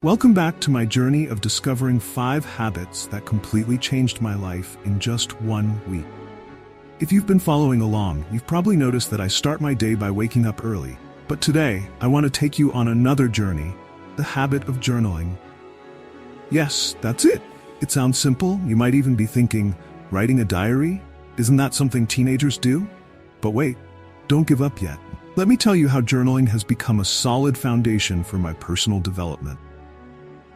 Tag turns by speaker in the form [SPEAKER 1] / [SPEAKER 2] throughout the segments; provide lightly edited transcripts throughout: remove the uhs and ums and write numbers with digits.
[SPEAKER 1] Welcome back to my journey of discovering 5 habits that completely changed my life in just 1 week. If you've been following along, you've probably noticed that I start my day by waking up early. But today, I want to take you on another journey, the habit of journaling. Yes, that's it. It sounds simple. You might even be thinking, writing a diary? Isn't that something teenagers do? But wait, don't give up yet. Let me tell you how journaling has become a solid foundation for my personal development.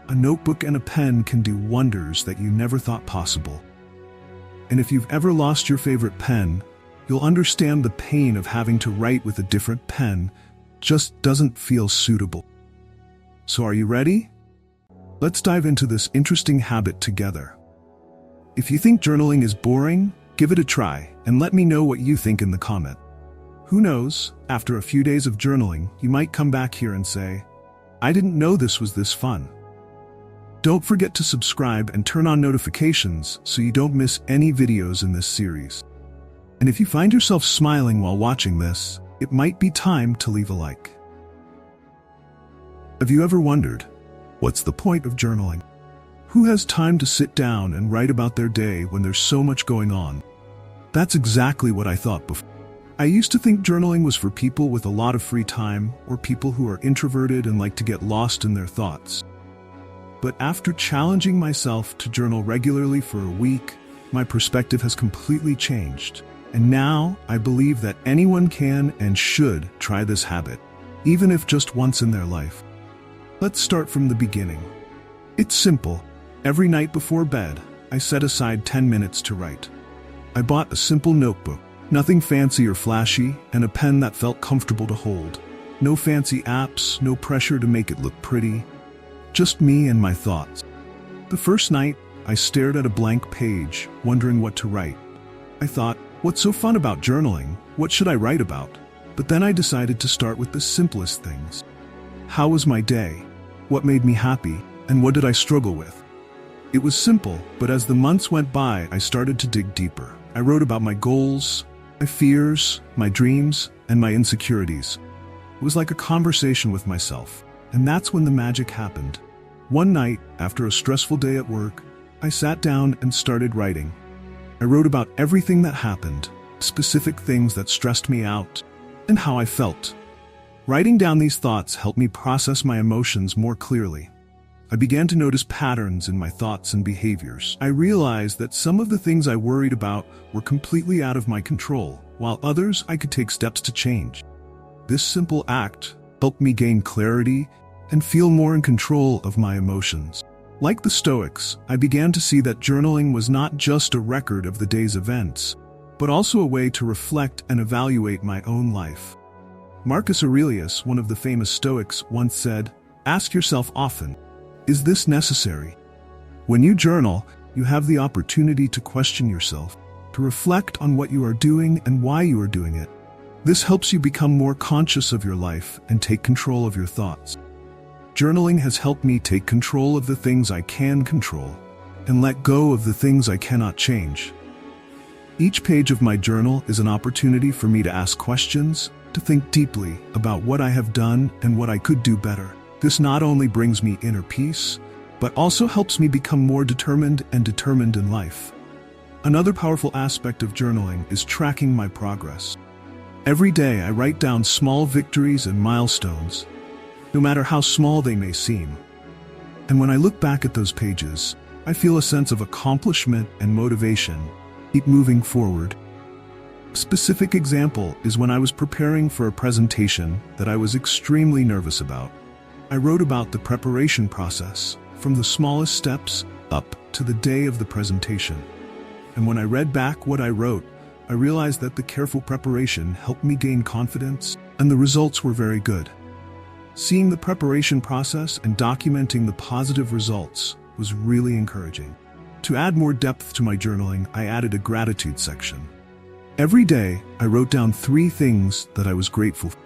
[SPEAKER 1] A notebook and a pen can do wonders that you never thought possible. And if you've ever lost your favorite pen, you'll understand the pain of having to write with a different pen just doesn't feel suitable. So are you ready? Let's dive into this interesting habit together. If you think journaling is boring, give it a try and let me know what you think in the comment. Who knows, after a few days of journaling, you might come back here and say, I didn't know this was this fun. Don't forget to subscribe and turn on notifications so you don't miss any videos in this series. And if you find yourself smiling while watching this, it might be time to leave a like. Have you ever wondered, what's the point of journaling? Who has time to sit down and write about their day when there's so much going on? That's exactly what I thought before. I used to think journaling was for people with a lot of free time or people who are introverted and like to get lost in their thoughts. But after challenging myself to journal regularly for a week, my perspective has completely changed. And now I believe that anyone can and should try this habit, even if just once in their life. Let's start from the beginning. It's simple. Every night before bed, I set aside 10 minutes to write. I bought a simple notebook, nothing fancy or flashy, and a pen that felt comfortable to hold. No fancy apps, no pressure to make it look pretty. Just me and my thoughts. The first night, I stared at a blank page, wondering what to write. I thought, what's so fun about journaling? What should I write about? But then I decided to start with the simplest things. How was my day? What made me happy? And what did I struggle with? It was simple, but as the months went by, I started to dig deeper. I wrote about my goals, my fears, my dreams, and my insecurities. It was like a conversation with myself. And that's when the magic happened. One night, after a stressful day at work, I sat down and started writing. I wrote about everything that happened, specific things that stressed me out, and how I felt. Writing down these thoughts helped me process my emotions more clearly. I began to notice patterns in my thoughts and behaviors. I realized that some of the things I worried about were completely out of my control, while others I could take steps to change. This simple act helped me gain clarity and feel more in control of my emotions. Like the Stoics, I began to see that journaling was not just a record of the day's events, but also a way to reflect and evaluate my own life. Marcus Aurelius, one of the famous Stoics, once said, "Ask yourself often, is this necessary?" When you journal, you have the opportunity to question yourself, to reflect on what you are doing and why you are doing it. This helps you become more conscious of your life and take control of your thoughts. Journaling has helped me take control of the things I can control and let go of the things I cannot change. Each page of my journal is an opportunity for me to ask questions, to think deeply about what I have done and what I could do better. This not only brings me inner peace, but also helps me become more determined in life. Another powerful aspect of journaling is tracking my progress. Every day I write down small victories and milestones, no matter how small they may seem. And when I look back at those pages, I feel a sense of accomplishment and motivation. Keep moving forward. A specific example is when I was preparing for a presentation that I was extremely nervous about. I wrote about the preparation process, from the smallest steps up to the day of the presentation. And when I read back what I wrote, I realized that the careful preparation helped me gain confidence, and the results were very good. Seeing the preparation process and documenting the positive results was really encouraging. To add more depth to my journaling, I added a gratitude section. Every day, I wrote down 3 things that I was grateful for.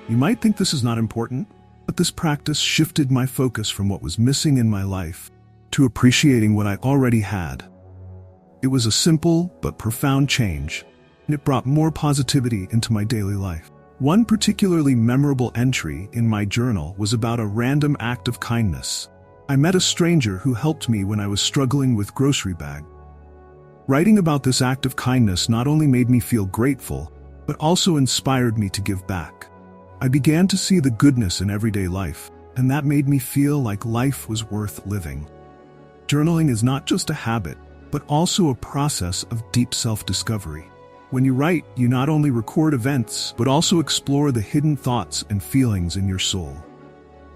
[SPEAKER 1] You might think this is not important, but this practice shifted my focus from what was missing in my life to appreciating what I already had. It was a simple but profound change, and it brought more positivity into my daily life. One particularly memorable entry in my journal was about a random act of kindness. I met a stranger who helped me when I was struggling with grocery bag. Writing about this act of kindness not only made me feel grateful, but also inspired me to give back. I began to see the goodness in everyday life, and that made me feel like life was worth living. Journaling is not just a habit, but also a process of deep self-discovery. When you write, you not only record events, but also explore the hidden thoughts and feelings in your soul.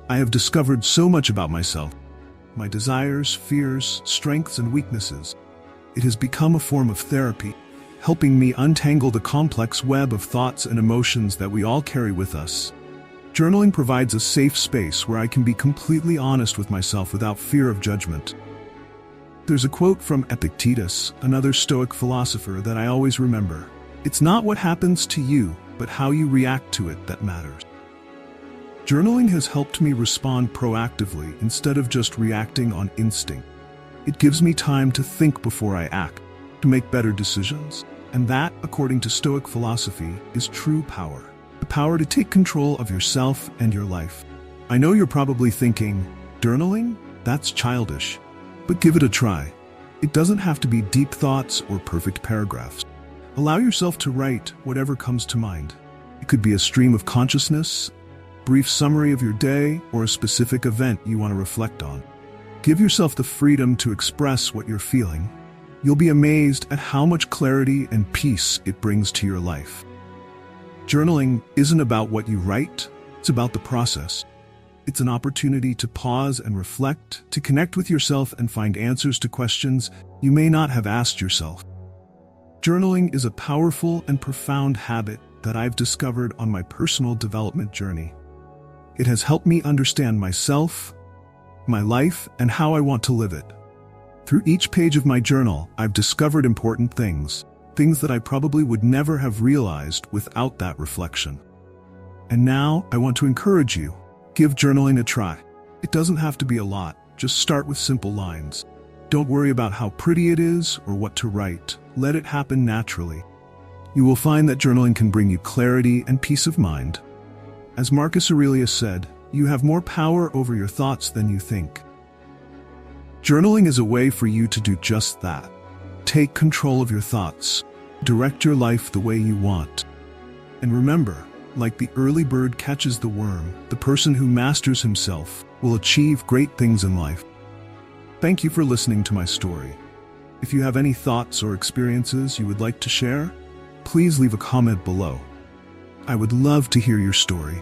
[SPEAKER 1] I have discovered so much about myself, my desires, fears, strengths, and weaknesses. It has become a form of therapy, helping me untangle the complex web of thoughts and emotions that we all carry with us. Journaling provides a safe space where I can be completely honest with myself without fear of judgment. There's a quote from Epictetus, another Stoic philosopher, that I always remember. It's not what happens to you, but how you react to it that matters. Journaling has helped me respond proactively instead of just reacting on instinct. It gives me time to think before I act, to make better decisions. And that, according to Stoic philosophy, is true power. The power to take control of yourself and your life. I know you're probably thinking, journaling? That's childish. But give it a try. It doesn't have to be deep thoughts or perfect paragraphs. Allow yourself to write whatever comes to mind. It could be a stream of consciousness, brief summary of your day, or a specific event you want to reflect on. Give yourself the freedom to express what you're feeling. You'll be amazed at how much clarity and peace it brings to your life. Journaling isn't about what you write, it's about the process. It's an opportunity to pause and reflect, to connect with yourself and find answers to questions you may not have asked yourself. Journaling is a powerful and profound habit that I've discovered on my personal development journey. It has helped me understand myself, my life, and how I want to live it. Through each page of my journal, I've discovered important things that I probably would never have realized without that reflection. And now, I want to encourage you. Give journaling a try. It doesn't have to be a lot, just start with simple lines. Don't worry about how pretty it is or what to write. Let it happen naturally. You will find that journaling can bring you clarity and peace of mind. As Marcus Aurelius said, you have more power over your thoughts than you think. Journaling is a way for you to do just that. Take control of your thoughts. Direct your life the way you want. And remember, like the early bird catches the worm, the person who masters himself will achieve great things in life. Thank you for listening to my story. If you have any thoughts or experiences you would like to share, please leave a comment below. I would love to hear your story.